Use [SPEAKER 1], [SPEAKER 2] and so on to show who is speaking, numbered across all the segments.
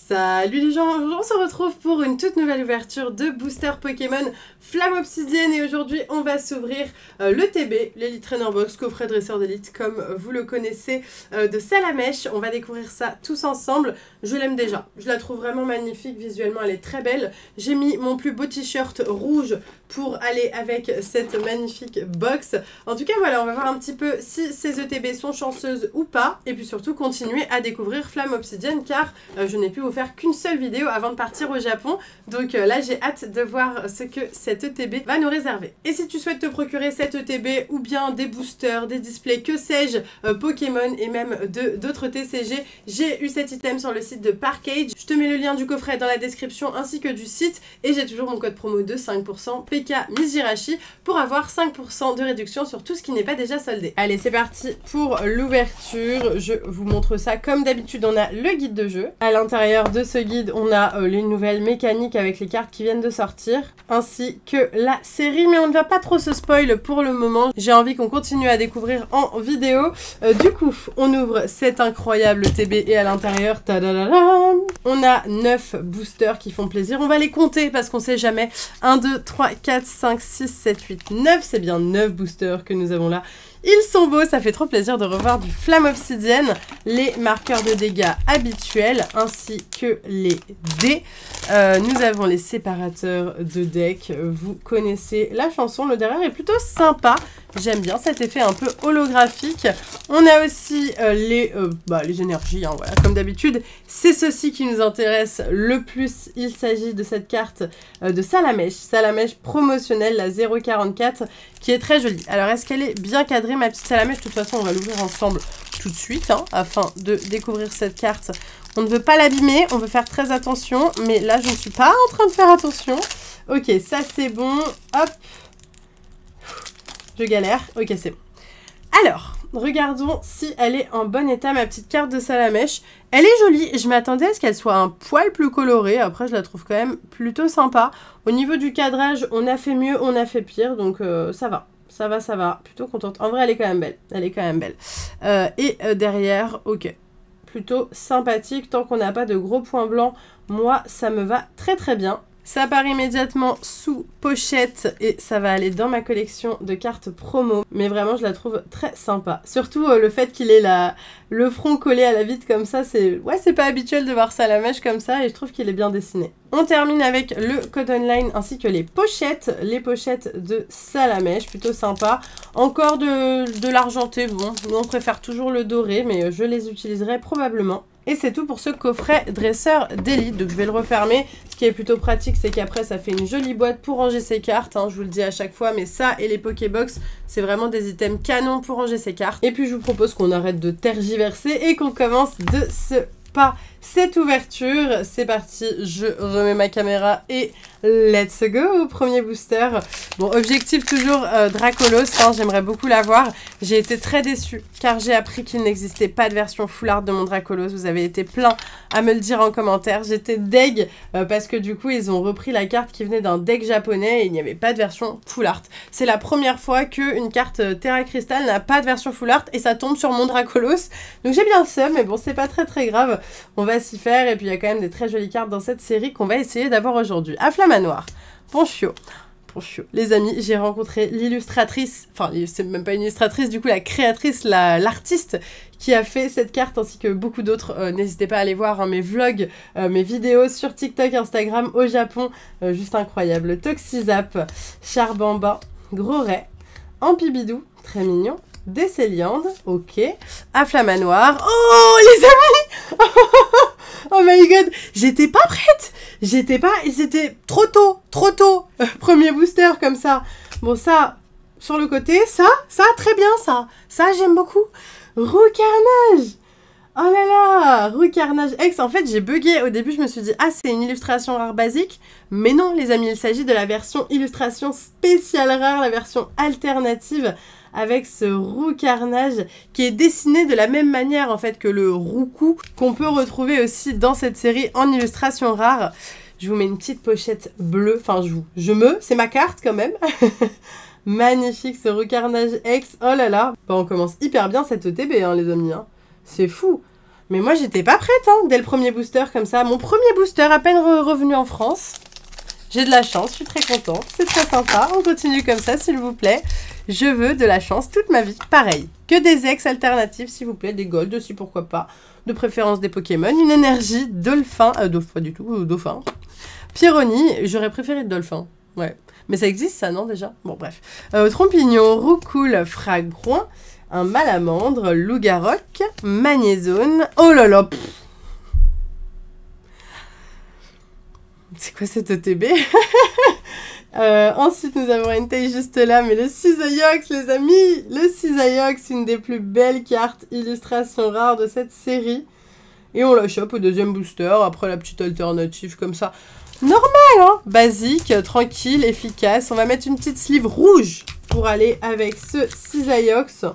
[SPEAKER 1] Salut les gens, aujourd'hui on se retrouve pour une toute nouvelle ouverture de booster Pokémon Flamme Obsidienne et aujourd'hui on va s'ouvrir le TB, l'Elite Trainer Box, coffret dresseur d'élite comme vous le connaissez de Salamèche. On va découvrir ça tous ensemble, je l'aime déjà, je la trouve vraiment magnifique, visuellement elle est très belle. J'ai mis mon plus beau t-shirt rouge pour aller avec cette magnifique box. En tout cas voilà, on va voir un petit peu si ces ETB sont chanceuses ou pas et puis surtout continuer à découvrir Flamme Obsidienne car je n'ai pu vous faire qu'une seule vidéo avant de partir au Japon. Donc là j'ai hâte de voir ce que cette ETB va nous réserver. Et si tu souhaites te procurer cette ETB ou bien des boosters, des displays, que sais-je, Pokémon et même d'autres TCG, j'ai eu cet item sur le site de Parkage. Je te mets le lien du coffret dans la description ainsi que du site et j'ai toujours mon code promo de 5% PK Mizirachi pour avoir 5% de réduction sur tout ce qui n'est pas déjà soldé. Allez c'est parti pour l'ouverture, je vous montre ça comme d'habitude. On a le guide de jeu, à l'intérieur de ce guide on a les nouvelles mécaniques avec les cartes qui viennent de sortir ainsi que la série, mais on ne va pas trop se spoil pour le moment, j'ai envie qu'on continue à découvrir en vidéo. Du coup on ouvre cet incroyable TB et à l'intérieur on a 9 boosters qui font plaisir, on va les compter parce qu'on sait jamais. 1, 2, 3, 4, 5, 6, 7, 8, 9, c'est bien 9 boosters que nous avons là. Ils sont beaux, ça fait trop plaisir de revoir du Flamme Obsidienne, les marqueurs de dégâts habituels ainsi que les dés. Nous avons les séparateurs de deck, vous connaissez la chanson, le derrière est plutôt sympa. J'aime bien cet effet un peu holographique. On a aussi les énergies, hein, voilà, comme d'habitude. C'est ceci qui nous intéresse le plus. Il s'agit de cette carte de Salamèche. Salamèche promotionnelle, la 044, qui est très jolie. Alors, est-ce qu'elle est bien cadrée, ma petite Salamèche? De toute façon, on va l'ouvrir ensemble tout de suite, hein, afin de découvrir cette carte. On ne veut pas l'abîmer, on veut faire très attention. Mais là, je ne suis pas en train de faire attention. Ok, ça c'est bon. Hop. Je galère. Ok, c'est bon. Alors, regardons si elle est en bon état, ma petite carte de Salamèche. Elle est jolie. Je m'attendais à ce qu'elle soit un poil plus colorée. Après, je la trouve quand même plutôt sympa. Au niveau du cadrage, on a fait mieux, on a fait pire. Donc, ça va. Ça va, ça va. Plutôt contente. En vrai, elle est quand même belle. Elle est quand même belle. Derrière, ok. Plutôt sympathique. Tant qu'on n'a pas de gros points blancs, moi, ça me va très très bien. Ça part immédiatement sous pochette et ça va aller dans ma collection de cartes promo. Mais vraiment, je la trouve très sympa. Surtout le fait qu'il ait le front collé à la vitre comme ça, c'est pas habituel de voir Salamèche comme ça et je trouve qu'il est bien dessiné. On termine avec le Cotton Line ainsi que les pochettes de Salamèche, plutôt sympa. Encore de l'argenté, bon, nous on préfère toujours le doré, mais je les utiliserai probablement. Et c'est tout pour ce coffret dresseur d'élite. Donc je vais le refermer. Ce qui est plutôt pratique, c'est qu'après ça fait une jolie boîte pour ranger ses cartes. Hein, je vous le dis à chaque fois, mais ça et les Pokébox, c'est vraiment des items canons pour ranger ses cartes. Et puis je vous propose qu'on arrête de tergiverser et qu'on commence de ce pas cette ouverture. C'est parti, je remets ma caméra et let's go. Premier booster. Bon, objectif toujours Dracolos, hein, j'aimerais beaucoup l'avoir. J'ai été très déçue car j'ai appris qu'il n'existait pas de version full art de mon Dracolos. Vous avez été plein à me le dire en commentaire. J'étais deg parce que du coup ils ont repris la carte qui venait d'un deck japonais et il n'y avait pas de version full art. C'est la première fois qu'une carte Terra Crystal n'a pas de version full art et ça tombe sur mon Dracolos. Donc j'ai bien le seum, mais bon c'est pas très grave. On va s'y faire et puis il y a quand même des très jolies cartes dans cette série qu'on va essayer d'avoir aujourd'hui. Afflamanoir, Ponchio. Les amis, j'ai rencontré l'illustratrice, enfin c'est même pas une illustratrice, du coup la créatrice, l'artiste qui a fait cette carte ainsi que beaucoup d'autres. N'hésitez pas à aller voir hein, mes vlogs, mes vidéos sur TikTok, Instagram au Japon, juste incroyable. Toxizap, Charbamba, Groret, Ampibidou, très mignon. Décéliande, ok. Afflamanoir. Oh les amis. Oh my god, j'étais pas prête. C'était trop tôt. Premier booster comme ça. Bon ça, sur le côté, ça très bien ça. Ça j'aime beaucoup. Roucarnage. Oh là là, Roucarnage X. En fait j'ai bugué au début, je me suis dit ah c'est une illustration rare basique. Mais non les amis, il s'agit de la version illustration spéciale rare, la version alternative. Avec ce Roucarnage qui est dessiné de la même manière en fait que le Roucou qu'on peut retrouver aussi dans cette série en illustration rare. Je vous mets une petite pochette bleue, enfin c'est ma carte quand même. Magnifique ce Roucarnage X, oh là là. Bon, on commence hyper bien cette ETB hein, les amis, hein. C'est fou. Mais moi, j'étais pas prête, hein, dès le premier booster comme ça. Mon premier booster, à peine revenu en France. J'ai de la chance, je suis très contente. C'est très sympa. On continue comme ça, s'il vous plaît. Je veux de la chance toute ma vie. Pareil. Que des ex alternatives, s'il vous plaît. Des golds aussi, pourquoi pas. De préférence des Pokémon. Une énergie Dolphin. Pas du tout, Dauphin. Pyrrhony. J'aurais préféré le Dolphin. Ouais. Mais ça existe, ça, non, déjà? Bon, bref. Trompignon, Roucoule, Fragouin. Un Malamandre, Loup-Garroc, Magnézone. Oh là là. C'est quoi cet ETB? Ensuite, nous avons une taille juste là, mais le Cisaillux, les amis. Le Cisaillux, une des plus belles cartes illustration rares de cette série. Et on la chope au deuxième booster, après la petite alternative comme ça. Normal, hein? Basique, tranquille, efficace. On va mettre une petite sleeve rouge pour aller avec ce Cisaillux.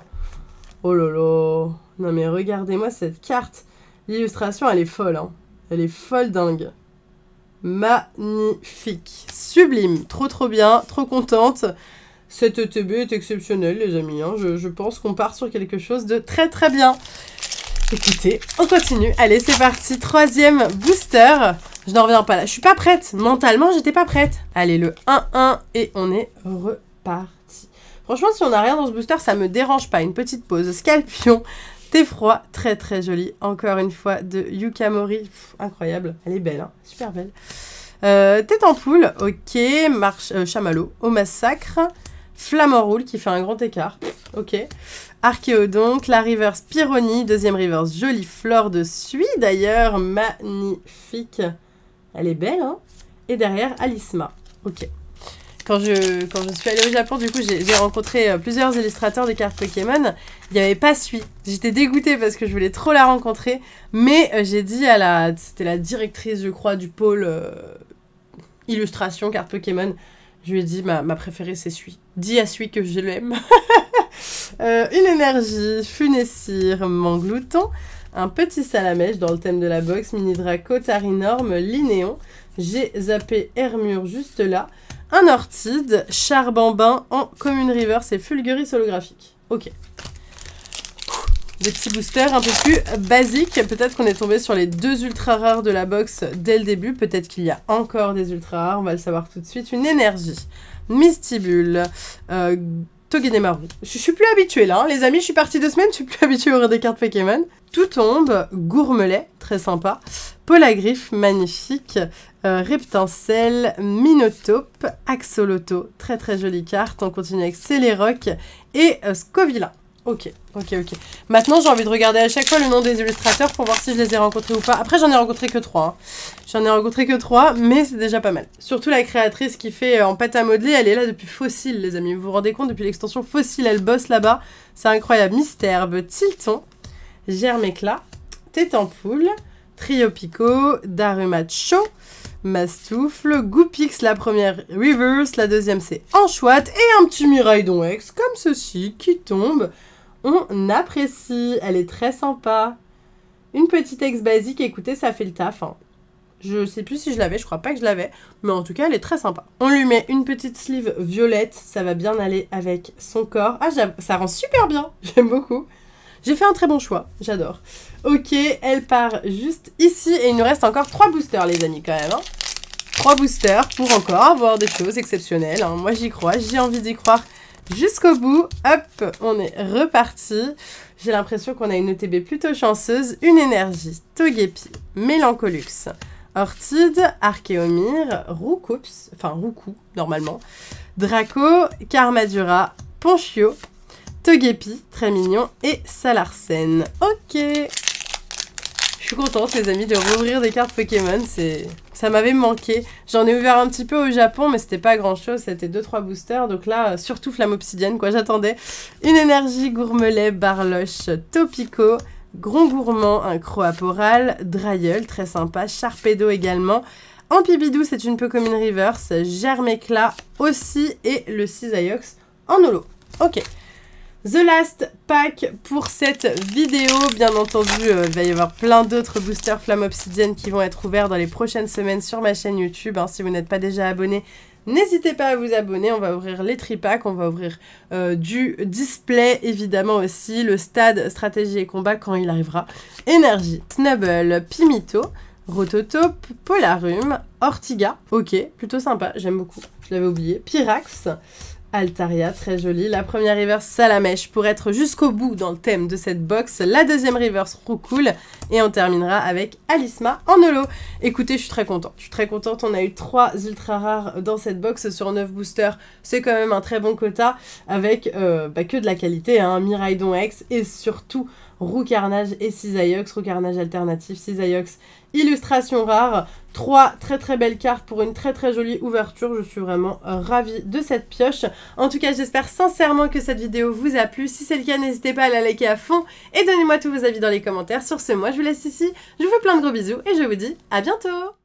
[SPEAKER 1] Oh là là. Non mais regardez-moi cette carte. L'illustration, elle est folle, hein. Elle est folle dingue. Magnifique. Sublime. Trop bien. Trop contente. Cette ETB est exceptionnelle, les amis. Hein. Je pense qu'on part sur quelque chose de très bien. Écoutez, on continue. Allez, c'est parti. Troisième booster. Je n'en reviens pas là. Je suis pas prête. Mentalement, j'étais pas prête. Allez, le 1-1 et on est reparti. Franchement, si on n'a rien dans ce booster, ça me dérange pas. Une petite pause. Scalpion. Thé-froid, très joli. Encore une fois de Yukamori. Pff, incroyable. Elle est belle, hein. Super belle. Tête en poule, ok. Chamallow, au massacre. Flamme-en-roule qui fait un grand écart. Ok. Archéodonte, la reverse Pyrrhony. Deuxième reverse, jolie fleur de suie d'ailleurs. Magnifique. Elle est belle, hein. Et derrière, Alisma. Ok. Quand je suis allée au Japon, du coup, j'ai rencontré plusieurs illustrateurs de cartes Pokémon. Il n'y avait pas Sui. J'étais dégoûtée parce que je voulais trop la rencontrer. Mais j'ai dit à la... C'était la directrice, je crois, du pôle illustration cartes Pokémon. Je lui ai dit, ma préférée, c'est Sui. Dis à Sui que je l'aime. Une énergie, Funessir, Manglouton. Un petit Salamèche dans le thème de la box. Mini Draco, Tarinorme, Linéon. J'ai zappé Hermure juste là. Un Ortide, Charbambin en Commune Reverse et Fulguris holographique. Ok. Des petits boosters un peu plus basiques. Peut-être qu'on est tombé sur les 2 ultra rares de la box dès le début. Peut-être qu'il y a encore des ultra rares. On va le savoir tout de suite. Une énergie. Mystibule. Togedemaru. Je suis plus habituée là, hein. Les amis, je suis partie 2 semaines. Je suis plus habituée à ouvrir des cartes Pokémon. Tout tombe. Gourmelet. Très sympa. Polagriff. Magnifique. Reptincelle, Minotape, Axoloto, très jolie carte. On continue avec Céléroc et Scovilla. Ok. Maintenant, j'ai envie de regarder à chaque fois le nom des illustrateurs pour voir si je les ai rencontrés ou pas. Après, j'en ai rencontré que 3. Hein. J'en ai rencontré que 3, mais c'est déjà pas mal. Surtout la créatrice qui fait en pâte à modeler, elle est là depuis Fossile, les amis. Vous vous rendez compte, depuis l'extension Fossile, elle bosse là-bas. C'est incroyable. Mystherbe, Tilton, Germe-Éclat, Tête en poule, Triopico, Darumacho, Mastoufle, Goupix, la première reverse, la deuxième c'est Enchouette et un petit Miraidon X comme ceci qui tombe. On apprécie, elle est très sympa. Une petite ex basique, écoutez, ça fait le taf. Hein. Je sais plus si je l'avais, je crois pas que je l'avais, mais en tout cas elle est très sympa. On lui met une petite sleeve violette, ça va bien aller avec son corps. Ah, ça rend super bien, j'aime beaucoup. J'ai fait un très bon choix, j'adore. Ok, elle part juste ici et il nous reste encore 3 boosters les amis quand même. Hein. 3 boosters pour encore avoir des choses exceptionnelles. Hein. Moi j'y crois, j'ai envie d'y croire jusqu'au bout. Hop, on est reparti. J'ai l'impression qu'on a une ETB plutôt chanceuse. Une énergie, Togepi, Mélancolux, Ortide, Archéomir, Roucoups, enfin Roucou normalement, Draco, Carmadura, Ponchio, Togepi, très mignon, et Salarsen. Ok. Je suis contente, les amis, de rouvrir des cartes Pokémon. Ça m'avait manqué. J'en ai ouvert un petit peu au Japon, mais c'était pas grand-chose. C'était 2-3 boosters. Donc là, surtout Flamme Obsidienne, quoi. J'attendais. Une énergie, Gourmelet, Barloche, Topico, Grongourmand, un Croaporal, Drayeul, très sympa, Sharpedo également. Ampibidou, c'est une Pokémon Reverse, Germe-Éclat aussi, et le Cisaillux en holo. Ok. The last pack pour cette vidéo. Bien entendu, il va y avoir plein d'autres boosters Flamme Obsidienne qui vont être ouverts dans les prochaines semaines sur ma chaîne YouTube. Hein. Si vous n'êtes pas déjà abonné, N'hésitez pas à vous abonner, on va ouvrir les tripacks, on va ouvrir du display évidemment aussi, le stade stratégie et combat quand il arrivera. Énergie, Snubble, Pimito, Rototo, Polarum, Ortiga, ok, plutôt sympa, j'aime beaucoup, je l'avais oublié, Pyrax, Altaria, très jolie. La première reverse Salamèche pour être jusqu'au bout dans le thème de cette box. La deuxième reverse Roucoule. Et on terminera avec Alisma en holo. Écoutez, je suis très contente. Je suis très contente. On a eu 3 ultra rares dans cette box sur 9 boosters. C'est quand même un très bon quota avec que de la qualité. Hein. Miraidon X et surtout Roucarnage et Cisaiox. Roucarnage alternatif, Cisaiox. Illustration rare. 3 très belles cartes pour une très jolie ouverture. Je suis vraiment ravie de cette pioche. En tout cas, j'espère sincèrement que cette vidéo vous a plu. Si c'est le cas, n'hésitez pas à la liker à fond et donnez-moi tous vos avis dans les commentaires. Sur ce, moi je vous laisse ici. Je vous fais plein de gros bisous et je vous dis à bientôt.